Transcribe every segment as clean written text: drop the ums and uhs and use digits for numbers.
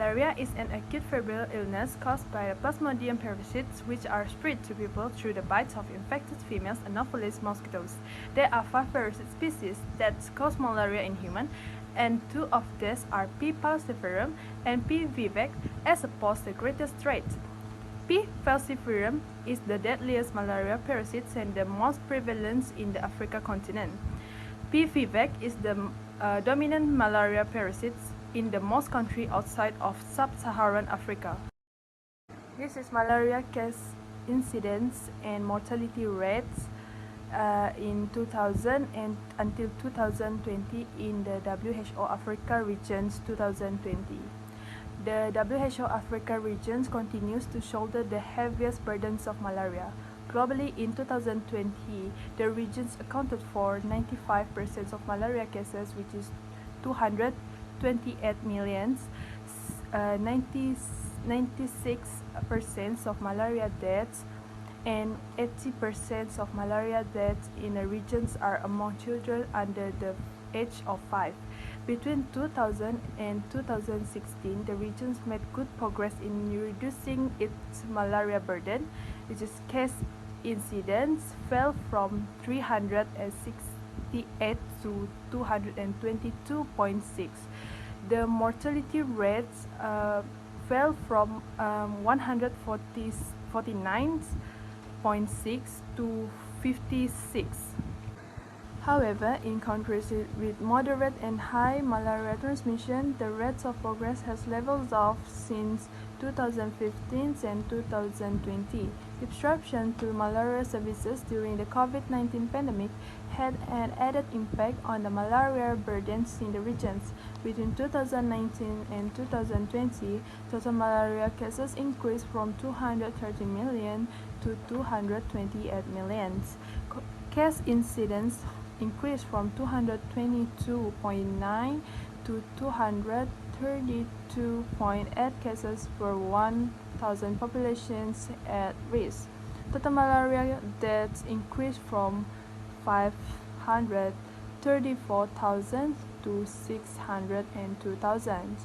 Malaria is an acute febrile illness caused by the Plasmodium parasites, which are spread to people through the bites of infected females Anopheles mosquitoes. There are 5 parasite species that cause malaria in humans, and 2 of these are P. falciparum and P. vivax, as opposed the greatest threat. P. falciparum is the deadliest malaria parasite and the most prevalent in the Africa continent. P. vivax is the dominant malaria parasite in the most countries outside of sub-Saharan Africa. This is malaria case incidence and mortality rates in 2000 and until 2020 in the WHO Africa regions 2020. The WHO Africa regions continues to shoulder the heaviest burdens of malaria. Globally, in 2020, the regions accounted for 95% of malaria cases, which is 228 million, 96% of malaria deaths, and 80% of malaria deaths in the regions are among children under the age of 5. Between 2000 and 2016, the regions made good progress in reducing its malaria burden, which is case incidence fell from 368 to 222.6. The mortality rates fell from 149.6 to 56. However, in countries with moderate and high malaria transmission, the rates of progress has leveled off since 2015 and 2020. Disruption to malaria services during the COVID-19 pandemic had an added impact on the malaria burdens in the regions. Between 2019 and 2020, total malaria cases increased from 230 million to 228 million. Case incidence increased from 222.9 to 232.8 cases per 1,000 populations at risk. Total malaria deaths increased from 534,000 to 602,000.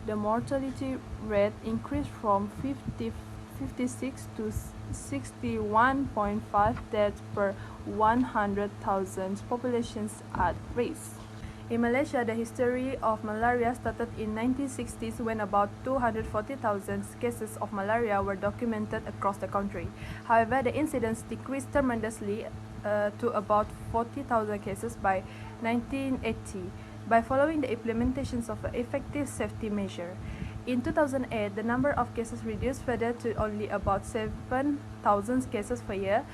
The mortality rate increased from 56 to 61.5 deaths per 100,000 populations at risk. In Malaysia, the history of malaria started in 1960s when about 240,000 cases of malaria were documented across the country. However, the incidence decreased tremendously to about 40,000 cases by 1980 by following the implementations of an effective safety measure. In 2008, the number of cases reduced further to only about 7,000 cases per year.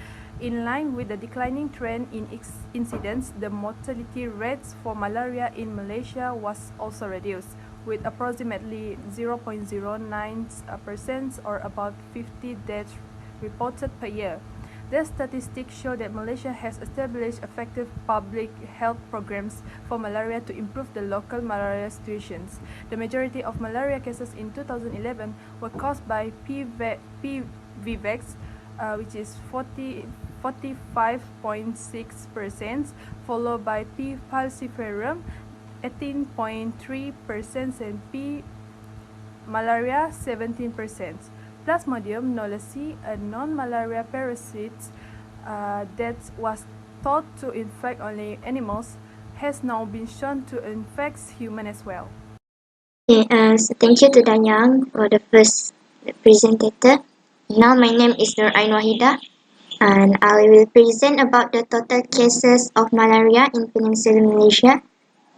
In line with the declining trend in incidence, the mortality rates for malaria in Malaysia was also reduced, with approximately 0.09% or about 50 deaths reported per year. The statistics show that Malaysia has established effective public health programs for malaria to improve the local malaria situations. The majority of malaria cases in 2011 were caused by P. vivax, which is 45.6%, followed by P. falciparum, 18.3%, and P. malaria, 17%. Plasmodium knowlesi, a non-malaria parasite that was thought to infect only animals, has now been shown to infect humans as well. Okay, so thank you to Danyang for the first presenter. Now my name is Nur Ain Wahida, and I will present about the total cases of malaria in Peninsular Malaysia.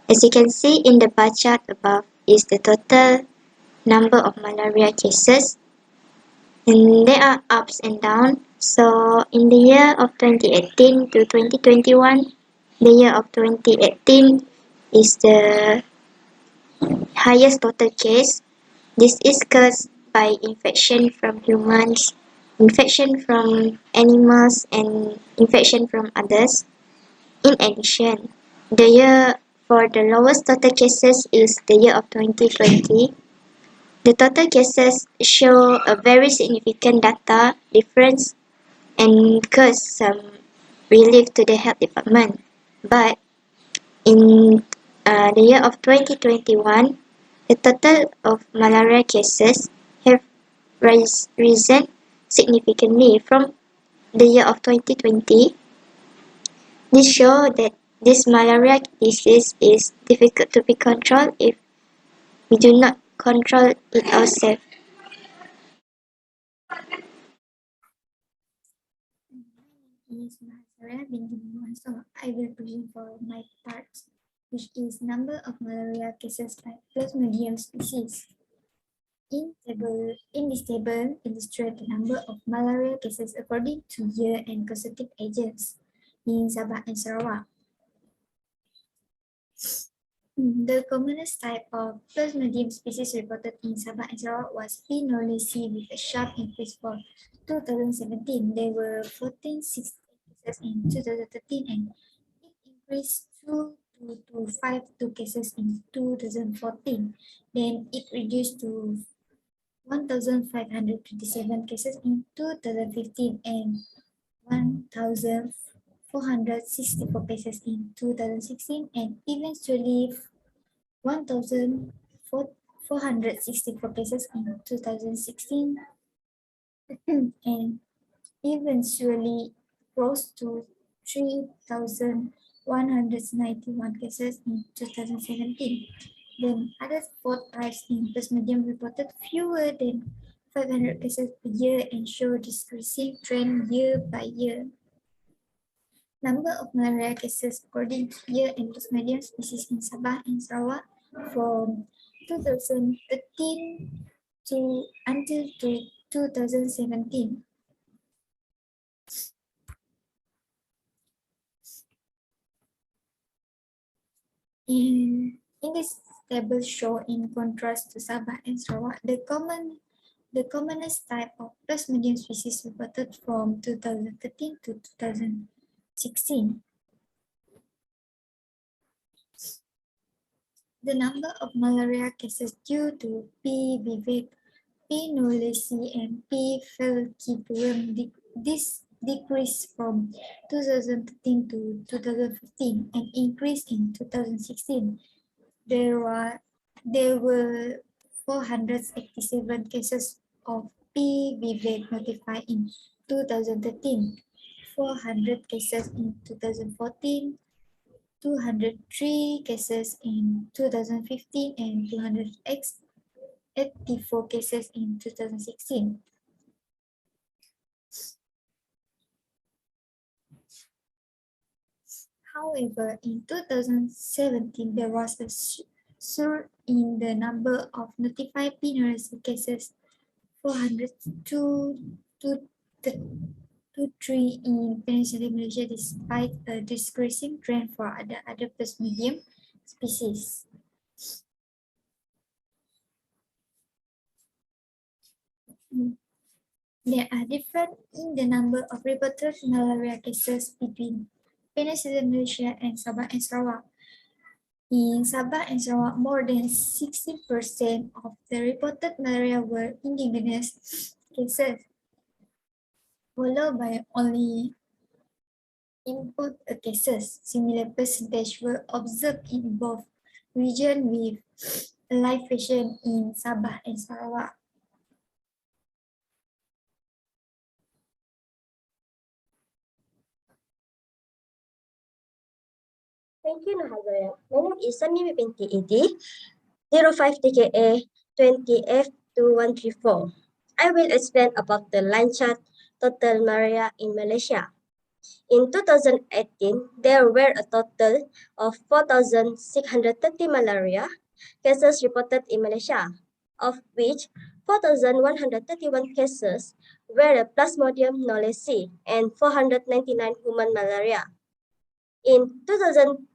As you can see in the bar chart above is the total number of malaria cases, and there are ups and downs. So in the year of 2018 to 2021, the year of 2018 is the highest total case. This is caused by infection from humans, infection from animals, and infection from others. In addition, the year for the lowest total cases is the year of 2020. The total cases show a very significant data difference and cause some relief to the health department. But in the year of 2021, the total of malaria cases have risen significantly from the year of 2020. This shows that this malaria disease is difficult to be controlled if we do not control it ourselves. Is Malaria Benjamin. So I will present for my part, which is number of malaria cases by Plasmodium species. In this table, illustrate the number of malaria cases according to year and causative agents in Sabah and Sarawak. The commonest type of Plasmodium species reported in Sabah and Sarawak was P. knowlesi with a sharp increase for 2017. There were 1468 cases in 2013 and it increased to 52 cases in 2014. Then it reduced to 1,527 cases in 2015 and 1,464 cases in 2016 and eventually 1,464 cases in 2016 and eventually rose to 3,191 cases in 2017. Then other sport types in Plasmodium reported fewer than 500 cases per year and show decreasing trend year by year. Number of malaria cases according to year and Plasmodium species in Sabah and Sarawak from 2013 to until 2017. In this table show in contrast to Sabah and Sarawak, the commonest type of Plasmodium species reported from 2013 to 2016. The number of malaria cases due to P. vivax, P. knowlesi, and P. falciparum decreased from 2013 to 2015 and increased in 2016. There were 487 cases of P. vivax notified in 2013, 400 cases in 2014, 203 cases in 2015, and 284 cases in 2016. However, in 2017, there was a surge in the number of notified P. knowlesi cases, 402 to 3 in Peninsular Malaysia, despite a decreasing trend for other Plasmodium species. There are different in the number of reported malaria cases between Peninsular Malaysia and Sabah and Sarawak. In Sabah and Sarawak, more than 60% of the reported malaria were indigenous cases, followed by only import cases. Similar percentage were observed in both regions with live patient in Sabah and Sarawak. Thank you, Nahazaya. My name is Sami binti Idi, 05 TKA 20F2134. I will explain about the line chart total malaria in Malaysia. In 2018, there were a total of 4,630 malaria cases reported in Malaysia, of which 4,131 cases were Plasmodium knowlesi and 499 human malaria. In 2019,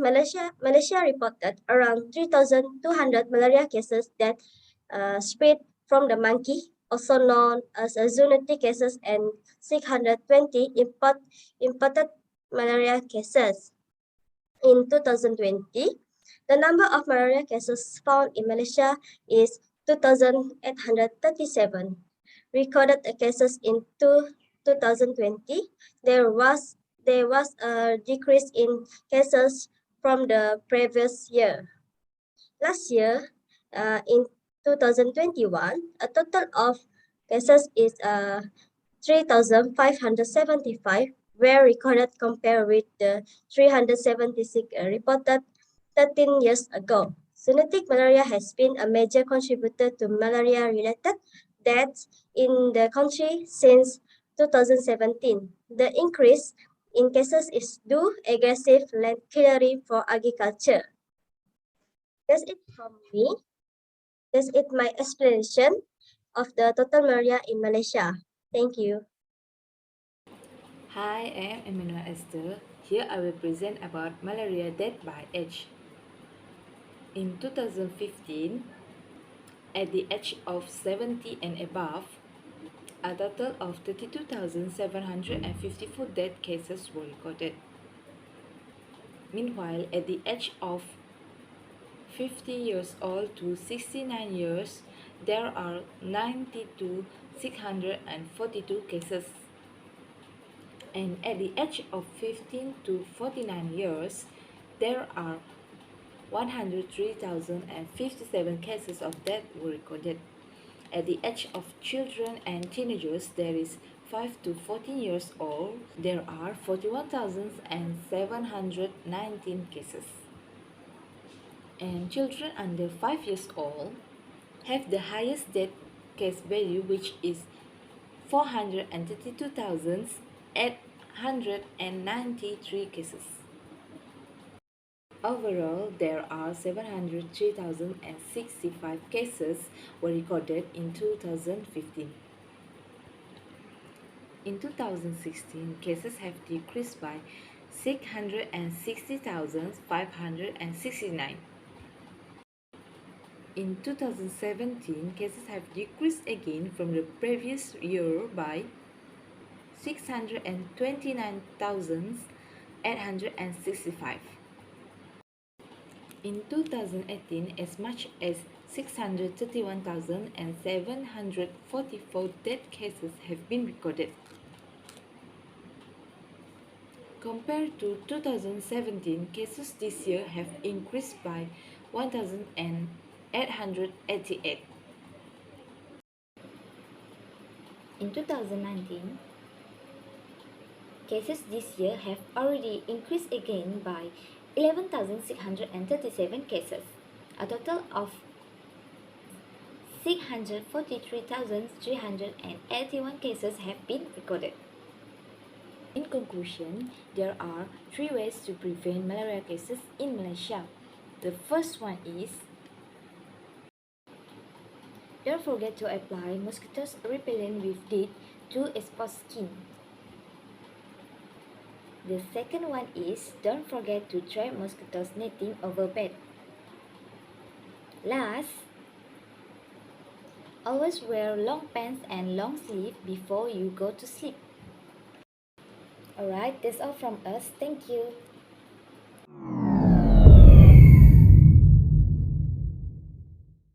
Malaysia reported around 3,200 malaria cases that spread from the monkey, also known as zoonotic cases, and 620 imported malaria cases. In 2020, the number of malaria cases found in Malaysia is 2,837. Recorded cases in 2020, there was a decrease in cases from the previous year. Last year, in 2021, a total of cases is 3,575 were recorded compared with the 376 reported 13 years ago. Zoonotic malaria has been a major contributor to malaria-related deaths in the country since 2017. The increase in cases is due aggressive land clearing for agriculture. That's it from me. That's it my explanation of the total malaria in Malaysia. Thank you. Hi, I am Emmanuel Esther. Here I will present about malaria death by age. In 2015, at the age of 70 and above, a total of 32,754 death cases were recorded. Meanwhile, at the age of 50 years old to 69 years, there are 92,642 cases. And at the age of 15 to 49 years, there are 103,057 cases of death were recorded. At the age of children and teenagers, there is 5 to 14 years old, there are 41,719 cases. And children under 5 years old have the highest death case value, which is 432,893 cases. Overall, there are 703,065 cases were recorded in 2015. In 2016, cases have decreased by 660,569. In 2017, cases have decreased again from the previous year by 629,865. In 2018, as much as 631,744 death cases have been recorded. Compared to 2017, cases this year have increased by 1,888. In 2019, cases this year have already increased again by 11,637 cases. A total of 643,381 cases have been recorded. In conclusion, there are 3 ways to prevent malaria cases in Malaysia. The first one is, Don't forget to apply mosquito repellent with DEET to exposed skin. The second one is, don't forget to trap mosquitoes netting over bed. Last, always wear long pants and long sleeve before you go to sleep. Alright, that's all from us. Thank you.